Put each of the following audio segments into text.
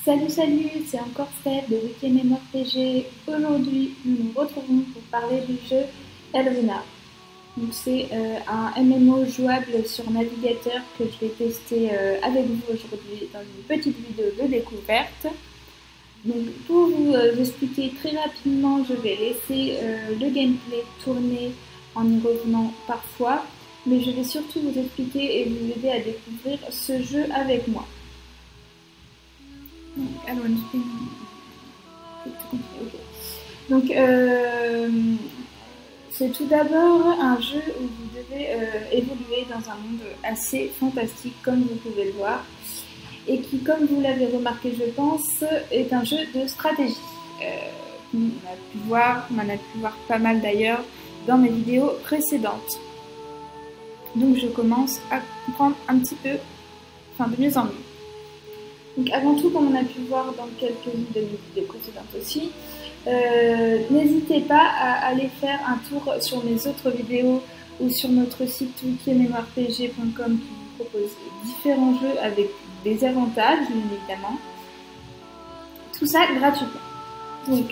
Salut, c'est encore Steph de Weekend MMORPG. Aujourd'hui, nous nous retrouvons pour parler du jeu Elvenar. Donc c'est un MMO jouable sur navigateur que je vais tester avec vous aujourd'hui dans une petite vidéo de découverte. Donc pour vous expliquer très rapidement, je vais laisser le gameplay tourner en y revenant parfois, mais je vais surtout vous expliquer et vous aider à découvrir ce jeu avec moi. Donc, c'est tout d'abord un jeu où vous devez évoluer dans un monde assez fantastique, comme vous pouvez le voir, et qui, comme vous l'avez remarqué, je pense, est un jeu de stratégie. On en a pu voir pas mal d'ailleurs dans mes vidéos précédentes. Donc, je commence à comprendre un petit peu, de mieux en mieux. Donc avant tout, comme on a pu voir dans quelques-unes de mes vidéos précédentes aussi, n'hésitez pas à aller faire un tour sur mes autres vidéos ou sur notre site wikimmmorpg.com qui vous propose différents jeux avec des avantages, bien évidemment. Tout ça gratuitement. Donc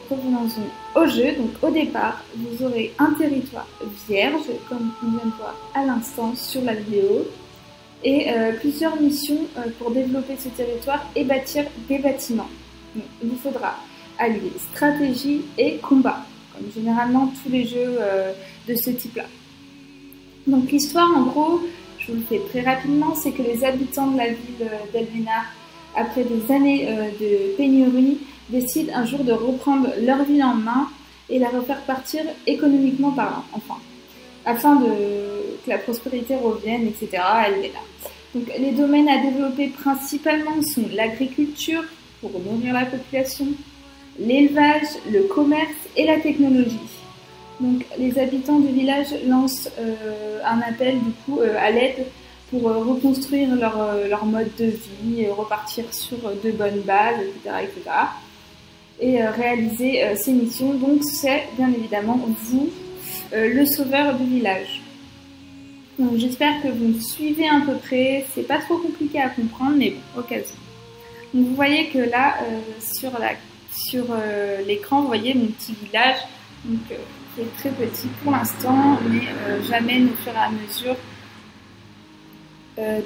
revenons-en au jeu. Donc au départ, vous aurez un territoire vierge, comme on vient de voir à l'instant sur la vidéo, et plusieurs missions pour développer ce territoire et bâtir des bâtiments. Donc, il vous faudra allier stratégie et combat, comme généralement tous les jeux de ce type-là. Donc l'histoire, en gros, je vous le fais très rapidement, c'est que les habitants de la ville d'Elvenar, après des années de pénurie, décident un jour de reprendre leur ville en main et la refaire partir économiquement parlant, afin que la prospérité revienne, etc. Elle est là. Donc, les domaines à développer principalement sont l'agriculture, pour nourrir la population, l'élevage, le commerce et la technologie. Donc, les habitants du village lancent un appel du coup, à l'aide pour reconstruire leur mode de vie, repartir sur de bonnes bases, etc. Et réaliser ces missions. Donc, c'est bien évidemment vous, le sauveur du village. Donc j'espère que vous me suivez à peu près, c'est pas trop compliqué à comprendre, mais bon, au cas où. Donc vous voyez que là, sur l'écran, vous voyez mon petit village, donc qui est très petit pour l'instant, mais j'amène au fur et à mesure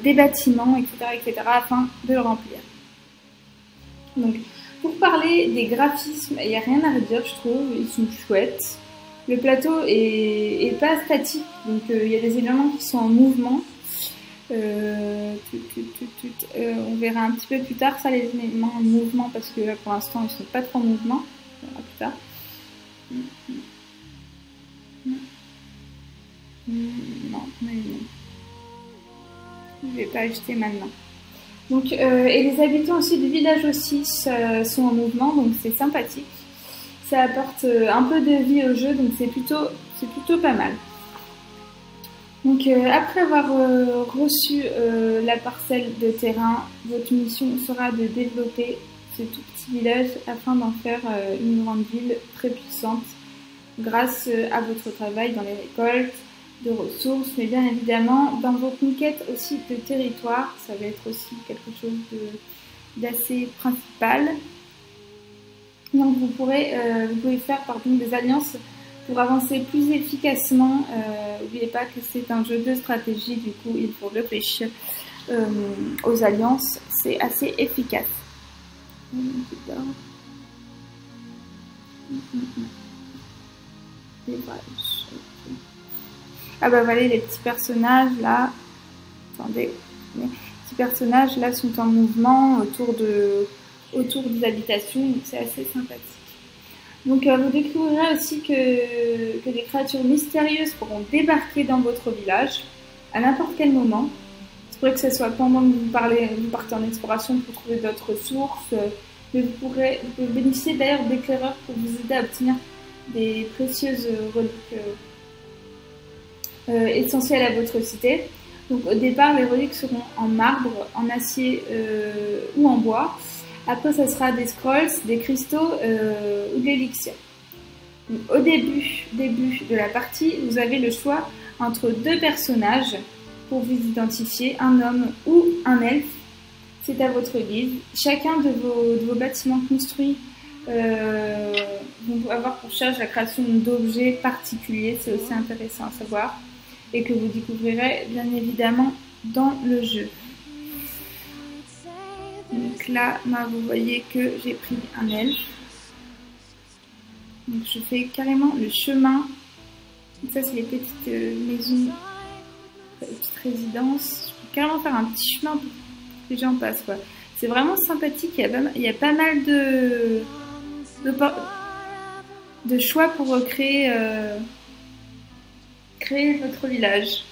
des bâtiments, etc., afin de le remplir. Donc pour parler des graphismes, il n'y a rien à redire, je trouve, ils sont chouettes. Le plateau est pas statique, donc il y a des éléments qui sont en mouvement. On verra un petit peu plus tard ça, les éléments en mouvement, parce que là pour l'instant ils sont pas trop en mouvement. On verra plus tard. Non, je vais pas acheter maintenant. Donc, et les habitants aussi du village aussi sont en mouvement, donc c'est sympathique. Ça apporte un peu de vie au jeu, donc c'est plutôt pas mal. Donc après avoir reçu la parcelle de terrain, votre mission sera de développer ce tout petit village afin d'en faire une grande ville très puissante grâce à votre travail dans les récoltes de ressources, mais bien évidemment dans vos conquêtes aussi de territoire, ça va être aussi quelque chose d'assez principal. Donc vous pouvez faire des alliances pour avancer plus efficacement. N'oubliez pas que c'est un jeu de stratégie, du coup il faut réfléchir aux alliances, c'est assez efficace. Ah bah voilà, les petits personnages là, attendez, les petits personnages là sont en mouvement autour des habitations, donc c'est assez sympathique. Donc vous découvrirez aussi que des créatures mystérieuses pourront débarquer dans votre village à n'importe quel moment. C'est vrai que ce soit pendant que vous partez en exploration pour trouver d'autres ressources, mais vous pouvez bénéficier d'ailleurs d'éclaireurs pour vous aider à obtenir des précieuses reliques essentielles à votre cité. Donc au départ, les reliques seront en marbre, en acier ou en bois. Après, ça sera des scrolls, des cristaux ou de l'élixir. Au début de la partie, vous avez le choix entre deux personnages pour vous identifier, un homme ou un elfe. c'est à votre guise. Chacun de vos bâtiments construits vont avoir pour charge la création d'objets particuliers, c'est aussi intéressant à savoir, et que vous découvrirez bien évidemment dans le jeu. Donc là, vous voyez que j'ai pris un elfe. Donc je fais carrément le chemin. Donc ça, c'est les petites maisons, les petites résidences. Je peux carrément faire un petit chemin pour que les gens passent, quoi. C'est vraiment sympathique. Il y a pas mal de choix pour créer votre village.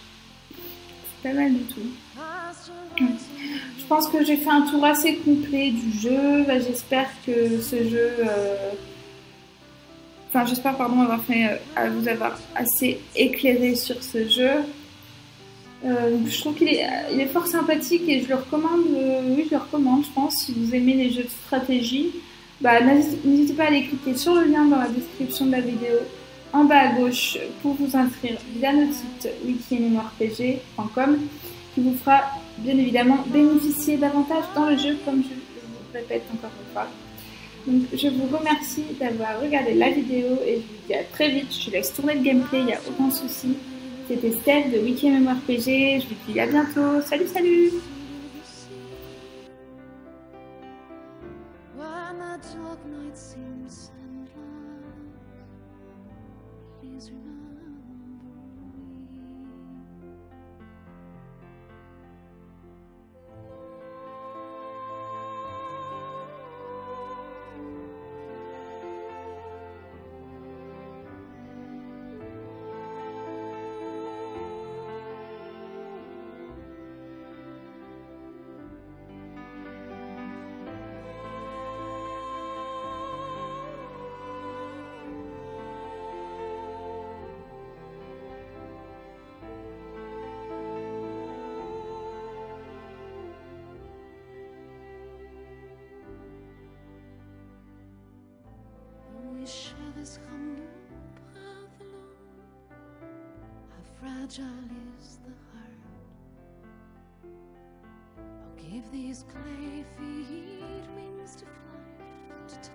C'est pas mal du tout. Je pense que j'ai fait un tour assez complet du jeu. J'espère que ce jeu... j'espère, vous avoir assez éclairé sur ce jeu. Je trouve qu'il est fort sympathique et je le recommande. Oui, je le recommande, je pense, si vous aimez les jeux de stratégie. N'hésitez pas à aller cliquer sur le lien dans la description de la vidéo en bas à gauche pour vous inscrire via notre site wikimemorepg.com qui vous fera bien évidemment bénéficier davantage dans le jeu, comme je vous répète encore une fois. Donc je vous remercie d'avoir regardé la vidéo et je vous dis à très vite. Je laisse tourner le gameplay, il n'y a aucun souci. C'était Steph de Wikimemorepg, je vous dis à bientôt. Salut, salut! Share this humble path alone. How fragile is the heart. I'll give these clay feet wings to fly, to touch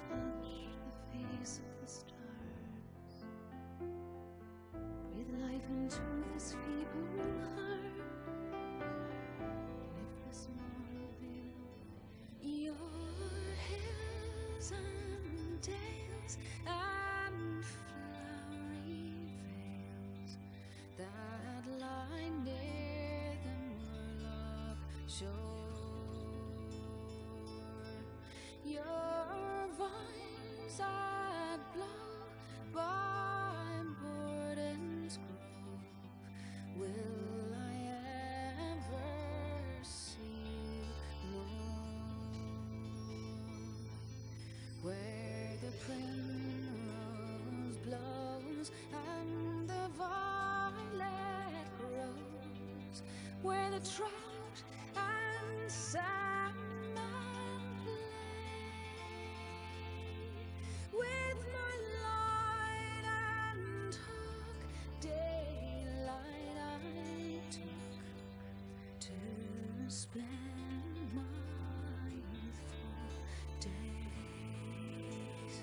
the face of the stars. Breathe life into this feeble heart. Lift the small veil, your hairs and days and flowery veils that lie near the Murloc shore. Your vines that blow by Borden's grove, will I ever see more? Where the primrose blows and the violet grows, where the trout and salmon play, with my light and hook, daylight I took to spend my youthful days.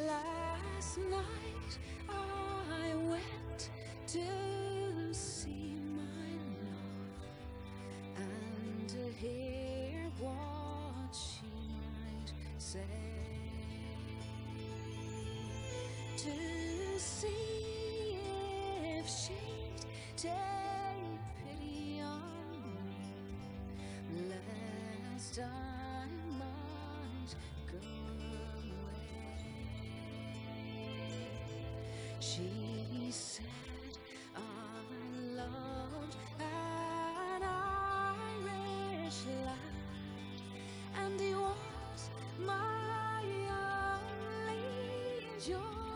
Last night I went to see my love and to hear what she might say, to see if she'd take pity on me, lest I might go away. She said I loved an Irish lad, and he was my only joy.